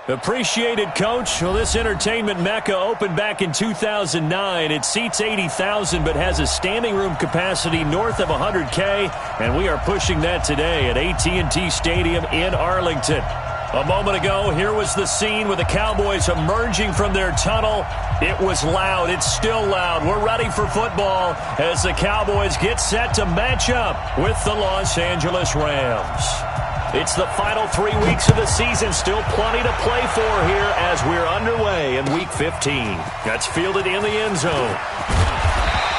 Appreciated, Coach. Well, this entertainment mecca opened back in 2009. It seats 80,000 but has a standing room capacity north of 100K, and we are pushing that today at AT&T Stadium in Arlington. A moment ago, here was the scene with the Cowboys emerging from their tunnel. It was loud. It's still loud. We're ready for football as the Cowboys get set to match up with the Los Angeles Rams. It's the final 3 weeks of the season. Still plenty to play for here as we're underway in Week 15. That's fielded in the end zone.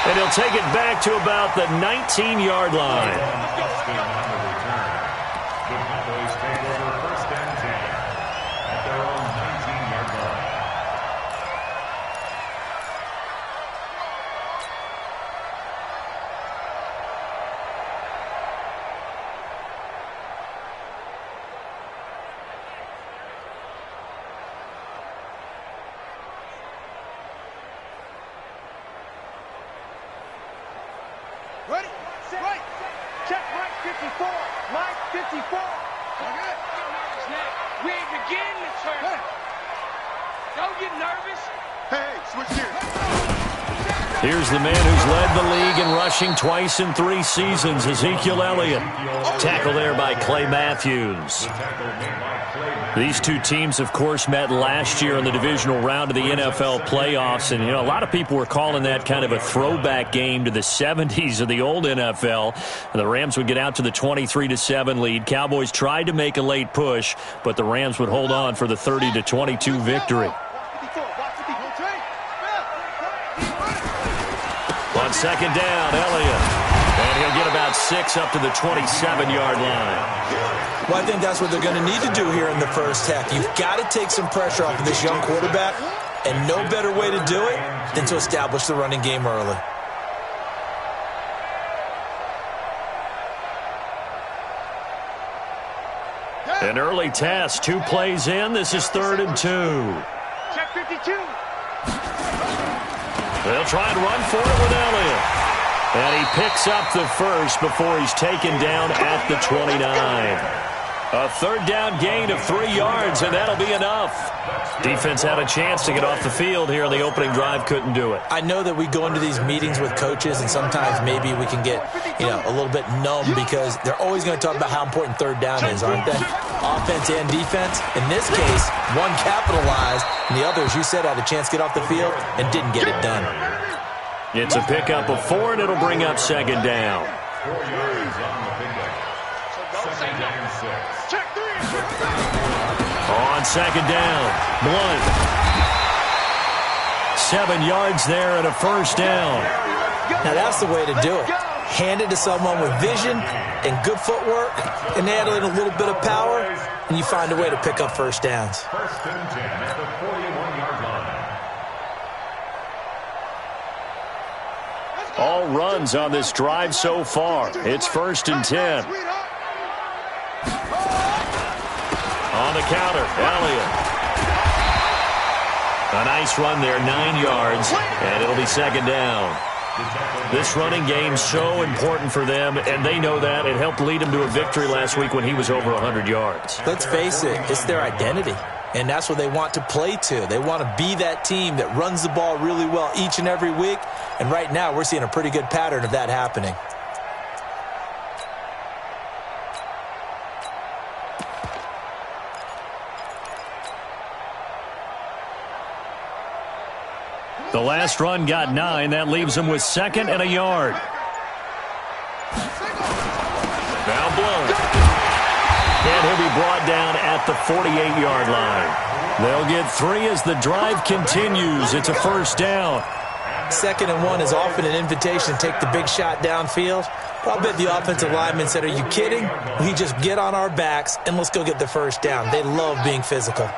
And he'll take it back to about the 19-yard line. Ready? Right. Check Mike 54. Mike 54. Okay. We ain't beginning to turn. Hey. Don't get nervous. Hey, switch gears. Here's the man who's led the league in rushing twice in 3 seasons, Ezekiel Elliott. Tackle there by Clay Matthews. These two teams, of course, met last year in the divisional round of the NFL playoffs. And, a lot of people were calling that kind of a throwback game to the 70s of the old NFL. And the Rams would get out to the 23-7 lead. Cowboys tried to make a late push, but the Rams would hold on for the 30-22 victory. On second down, Elliott. And he'll get about 6 up to the 27-yard line. Well, I think that's what they're going to need to do here in the first half. You've got to take some pressure off of this young quarterback, and no better way to do it than to establish the running game early. An early test, 2 plays in. This is 3rd and 2. Check 52. They'll try and run for it with Elliott. And he picks up the first before he's taken down at the 29. A 3rd down gain of 3 yards, and that'll be enough. Defense had a chance to get off the field here in the opening drive, couldn't do it. I know that we go into these meetings with coaches, and sometimes maybe we can get, a little bit numb because they're always going to talk about how important 3rd down is, aren't they? Offense and defense. In this case, one capitalized, and the other, as you said, had a chance to get off the field and didn't get it done. It's a pickup of 4, and it'll bring up 2nd down. 4 yards on the pickup. 2nd and 6. Check 3. On 2nd down, Blunt. 7 yards there and a 1st down. Now that's the way to do it. Hand it to someone with vision and good footwork, and add in a little bit of power, and you find a way to pick up 1st downs. 1st and 10 at the 41-yard line. All runs on this drive so far. It's 1st and 10. On the counter, Elliott. A nice run there, 9 yards, and it'll be 2nd down. This running game's so important for them, and they know that. It helped lead them to a victory last week when he was over 100 yards. Let's face it, it's their identity, and that's what they want to play to. They want to be that team that runs the ball really well each and every week, and right now we're seeing a pretty good pattern of that happening. The last run got 9. That leaves them with 2nd and a yard. Now Blunt. And he'll be brought down at the 48-yard line. They'll get 3 as the drive continues. It's a 1st down. 2nd and 1 is often an invitation to take the big shot downfield. But I'll bet the offensive lineman said, are you kidding? We just get on our backs and let's go get the 1st down. They love being physical.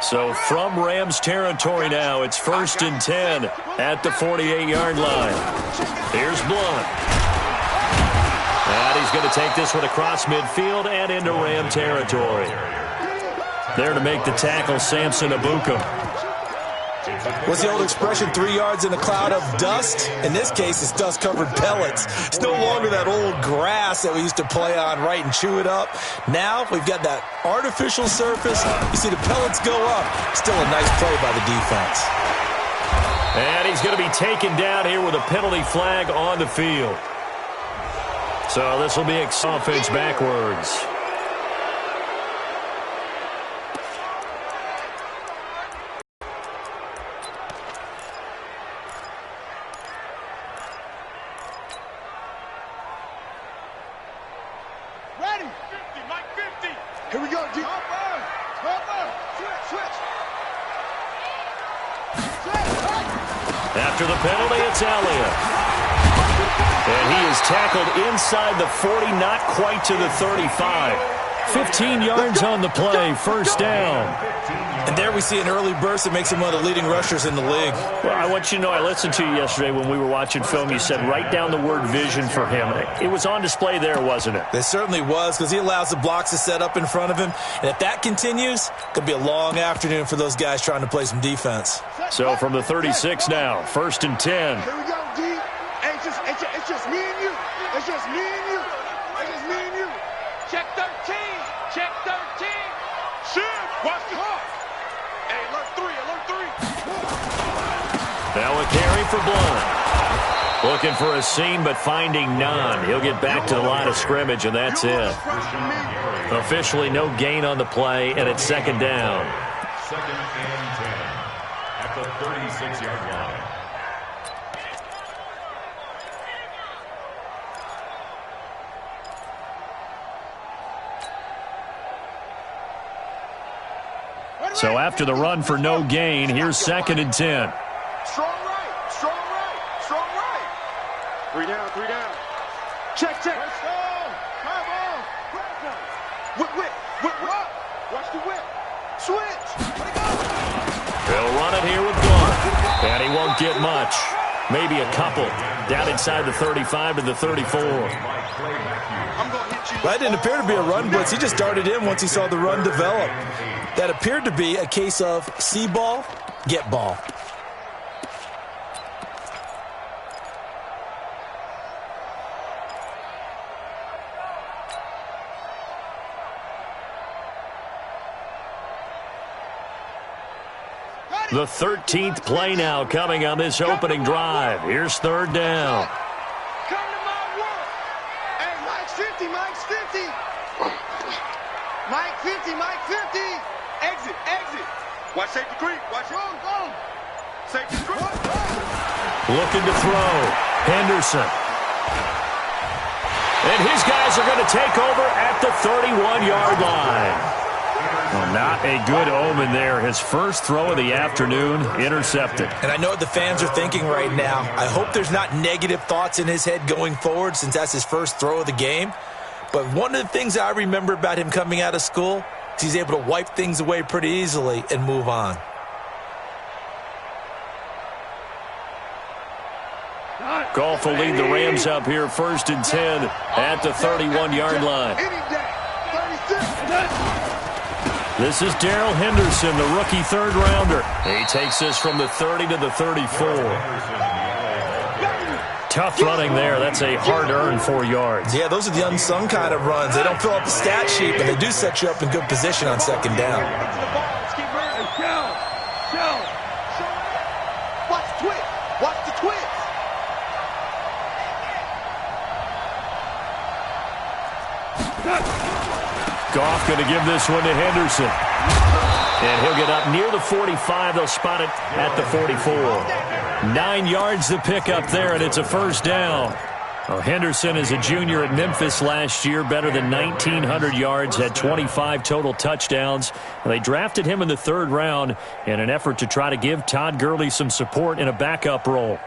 So from Rams territory now, it's 1st and 10 at the 48-yard line. Here's Blunt. And he's going to take this one across midfield and into Ram territory. There to make the tackle, Samson Abuka. What's the old expression, 3 yards in a cloud of dust? In this case, it's dust-covered pellets. It's no longer that old grass that we used to play on, right, and chew it up. Now we've got that artificial surface. You see the pellets go up. Still a nice play by the defense. And he's going to be taken down here with a penalty flag on the field. So this will be offense backwards. Ready? 50, Mike 50. Here we go, D. Switch. After the penalty, it's Elliott. And he is tackled inside the 40, not quite to the 35. 15 yards on the play, first down. And there we see an early burst that makes him one of the leading rushers in the league. Well, I want you to know, I listened to you yesterday when we were watching film. You said write down the word vision for him. It was on display there, wasn't it? It certainly was, because he allows the blocks to set up in front of him. And if that continues, it could be a long afternoon for those guys trying to play some defense. So from the 36 now, first and 10. Here we go, D. Hey, it's just me and you. It's just me and you. It's just me and you. Check 13. Check 13. Shit. Watch the hawk. Hey, alert 3. Now a carry for Blunt. Looking for a seam, but finding none. He'll get back to the line of scrimmage, and that's it. Officially no gain on the play, and it's second down. Second and 10 at the 36-yard line. So after the run for no gain, here's second and 10. Strong right. 3 down. Check. Whip. Watch the whip. Switch. They'll run it here with Blunt. And he won't get much. Maybe a couple. Down inside the 35 to the 34. That didn't appear to be a run blitz. He just darted in once he saw the run develop. That appeared to be a case of see ball, get ball. The 13th play now coming on this opening drive. Here's third down. Come to my work. Hey, Mike's 50. Mike 50. Exit. Watch safety creep. Watch wrong. Safety creep. Looking to throw. Henderson. And his guys are going to take over at the 31-yard line. Well, not a good omen there. His first throw of the afternoon intercepted. And I know what the fans are thinking right now. I hope there's not negative thoughts in his head going forward since that's his first throw of the game. But one of the things I remember about him coming out of school is he's able to wipe things away pretty easily and move on. Goff will lead the Rams up here first and 10 at the 31-yard line. This is Darrell Henderson, the rookie third-rounder. He takes this from the 30 to the 34. Tough running there. That's a hard-earned 4 yards. Yeah, those are the unsung kind of runs. They don't fill up the stat sheet, but they do set you up in good position on second down. Watch the twitch. Goff going to give this one to Henderson. And he'll get up near the 45. They'll spot it at the 44. 9 yards to pick up there, and it's a first down. Well, Henderson is a junior at Memphis last year, better than 1,900 yards, had 25 total touchdowns. They drafted him in the third round in an effort to try to give Todd Gurley some support in a backup role.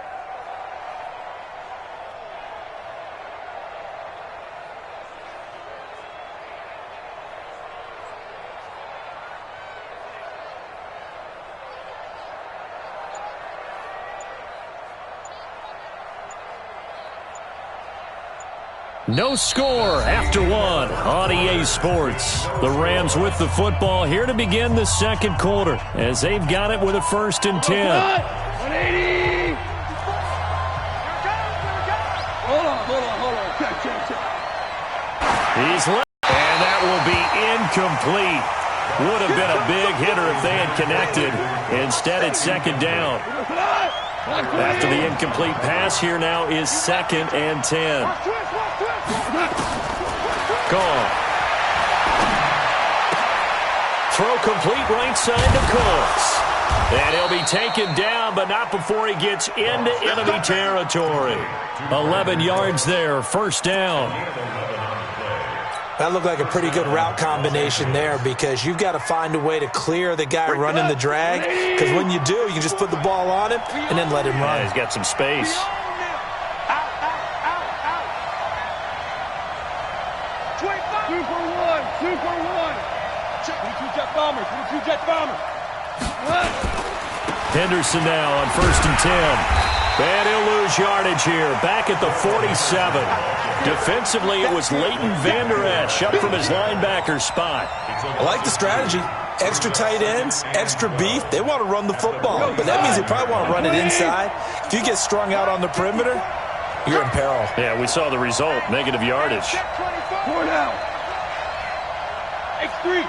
No score after one on EA Sports. The Rams with the football here to begin the second quarter as they've got it with a 1st and 10. 180. Hold on. Check. He's left, and that will be incomplete. Would have been a big hitter if they had connected. Instead, it's 2nd down. After the incomplete pass, here now is 2nd and 10. Gone. Throw complete right side to Cooks. And he'll be taken down, but not before he gets into enemy territory. 11 yards there, 1st down. That looked like a pretty good route combination there because you've got to find a way to clear the guy running the drag, because when you do, you just put the ball on him and then let him run. Yeah, he's got some space. Super one. 22 jet bombers. Henderson now on 1st and 10. And he'll lose yardage here. Back at the 47. Defensively, it was Leighton Vander Esch up from his linebacker spot. I like the strategy. Extra tight ends, extra beef. They want to run the football, but that means they probably want to run it inside. If you get strung out on the perimeter, you're in peril. Yeah, we saw the result. Negative yardage. 4 down. X3.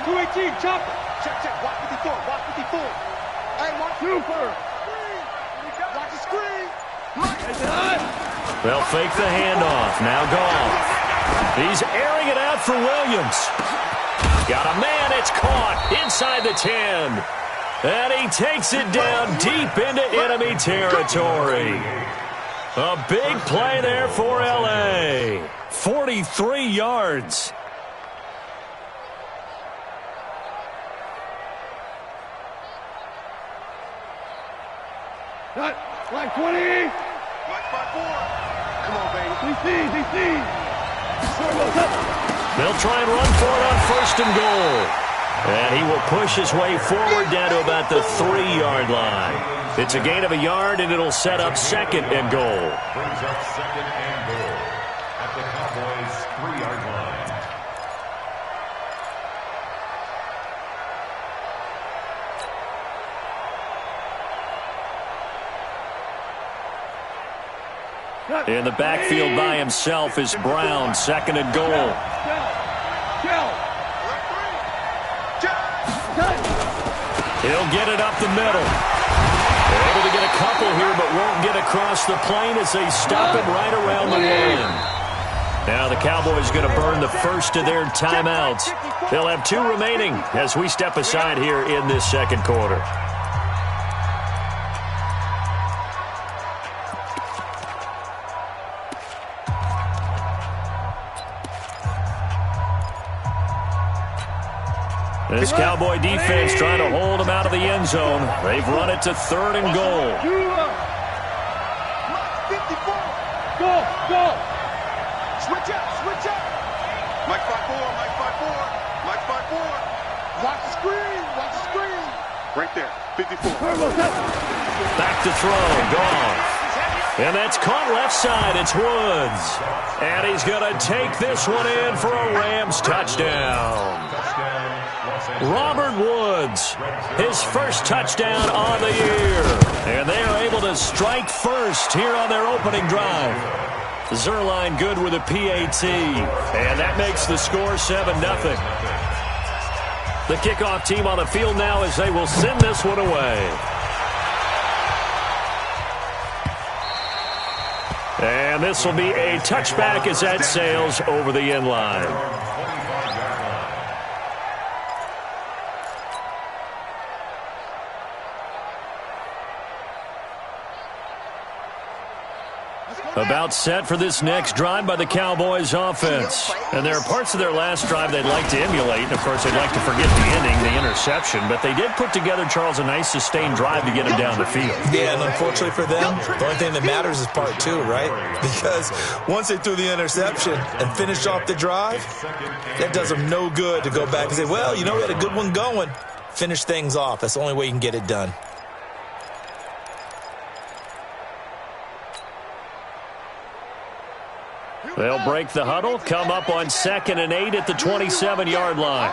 218. Chopper. Check. Watch 54. Hey, watch Super. Watch the screen. They'll fake the handoff. Now Goff. He's airing it out for Williams. Got a man. It's caught inside the 10. And he takes it down deep into enemy territory. A big play there for L.A. 43 yards. Like 20. Like 5-4. Come on, baby. DC. They'll try and run for it on 1st and goal. And he will push his way forward down to about the 3-yard line. It's a gain of a yard, and it'll set up 2nd and goal. Brings up 2nd and goal at the Cowboys' 3-yard line. In the backfield by himself is Brown, 2nd and goal. He'll get it up the middle. They're able to get a couple here, but won't get across the plane as they stop it right around the 1. Now the Cowboys going to burn the first of their timeouts. They'll have 2 remaining as we step aside here in this second quarter. This Cowboy defense trying to hold them out of the end zone. They've run it to 3rd and goal. Go. Switch up. Mike 5-4. Watch the screen. Right there, 54. Back to throw, gone. And that's caught left side. It's Woods. And he's going to take this one in for a Rams touchdown. Robert Woods, his first touchdown on the year. And they are able to strike first here on their opening drive. Zerline good with a PAT. And that makes the score 7-0. The kickoff team on the field now as they will send this one away. And this will be a touchback as that sails over the end line. About set for this next drive by the Cowboys offense. And there are parts of their last drive they'd like to emulate. And, of course, they'd like to forget the ending, the interception. But they did put together, Charles, a nice sustained drive to get him down the field. Yeah, and unfortunately for them, the only thing that matters is part 2, right? Because once they threw the interception and finished off the drive, that does them no good to go back and say, well, you know, we had a good one going. Finish things off. That's the only way you can get it done. They'll break the huddle, come up on 2nd and 8 at the 27-yard line.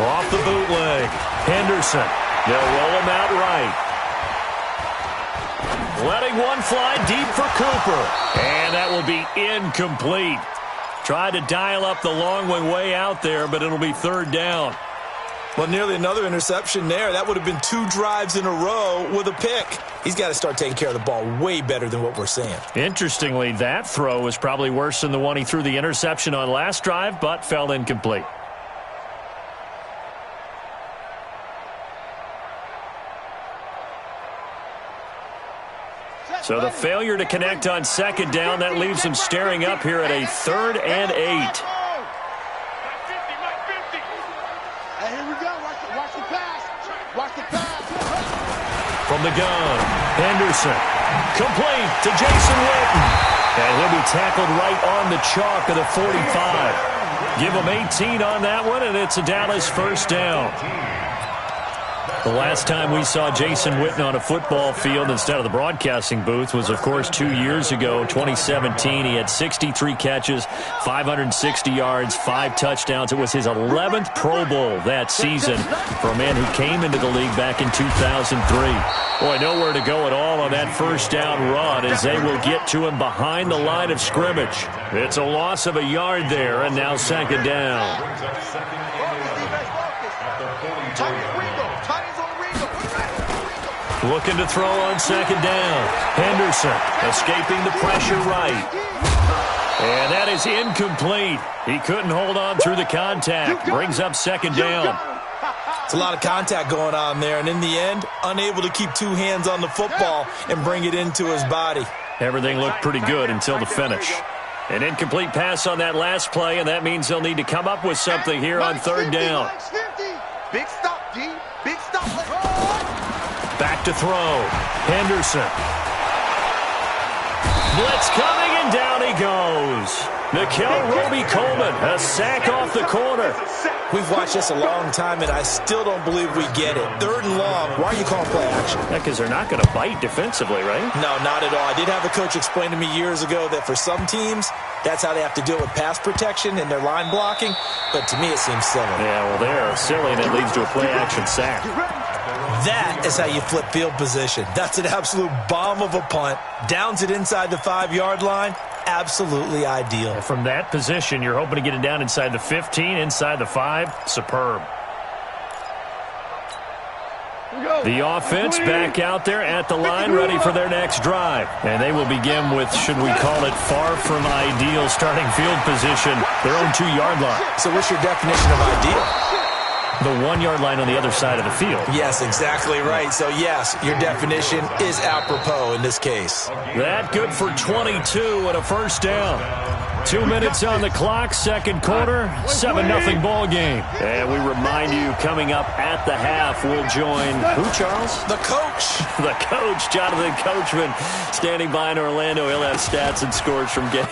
Off the bootleg. Henderson. They'll roll him out right. Letting one fly deep for Cooper. And that will be incomplete. Tried to dial up the long one way out there, but it'll be 3rd down. Well, nearly another interception there. That would have been 2 drives in a row with a pick. He's got to start taking care of the ball way better than what we're seeing. Interestingly, that throw was probably worse than the one he threw the interception on last drive, but fell incomplete. So the failure to connect on 2nd down, that leaves them staring up here at a 3rd and 8. Hey, here we go. Watch the pass. Watch the pass. From the gun, Henderson. Complete to Jason Witten. And he'll be tackled right on the chalk of the 45. Give him 18 on that one, and it's a Dallas 1st down. The last time we saw Jason Witten on a football field instead of the broadcasting booth was, of course, 2 years ago, 2017. He had 63 catches, 560 yards, 5 touchdowns. It was his 11th Pro Bowl that season for a man who came into the league back in 2003. Boy, nowhere to go at all on that 1st down run as they will get to him behind the line of scrimmage. It's a loss of a yard there, and now 2nd down. Looking to throw on 2nd down. Henderson escaping the pressure right. And that is incomplete. He couldn't hold on through the contact. Brings up 2nd down. It's a lot of contact going on there, and in the end, unable to keep 2 hands on the football and bring it into his body. Everything looked pretty good until the finish. An incomplete pass on that last play, and that means they'll need to come up with something here on 3rd down. Big stop, G. Big stop. Back to throw. Henderson. Blitz coming, and down he goes. Nikel Roby-Coleman, a sack off the corner. We've watched this a long time, and I still don't believe we get it. 3rd and long. Why are you calling play action? Yeah, because they're not going to bite defensively, right? No, not at all. I did have a coach explain to me years ago that for some teams, that's how they have to deal with pass protection and their line blocking. But to me, it seems silly. Yeah, well, they're silly, and it leads to a play-action sack. That is how you flip field position. That's an absolute bomb of a punt. Downs it inside the 5-yard line. Absolutely ideal. From that position, you're hoping to get it down inside the 15, inside the 5. Superb. The offense back out there at the line, ready for their next drive. And they will begin with, should we call it, far from ideal starting field position, their own 2-yard line. So what's your definition of ideal? The 1-yard line on the other side of the field. Yes, exactly right. So, yes, your definition is apropos in this case. That good for 22 and a 1st down. 2 minutes on the clock, 2nd quarter, 7-0 ball game. And we remind you, coming up at the half, we'll join who, Charles? The coach. The coach, Jonathan Coachman, standing by in Orlando. He'll have stats and scores from games.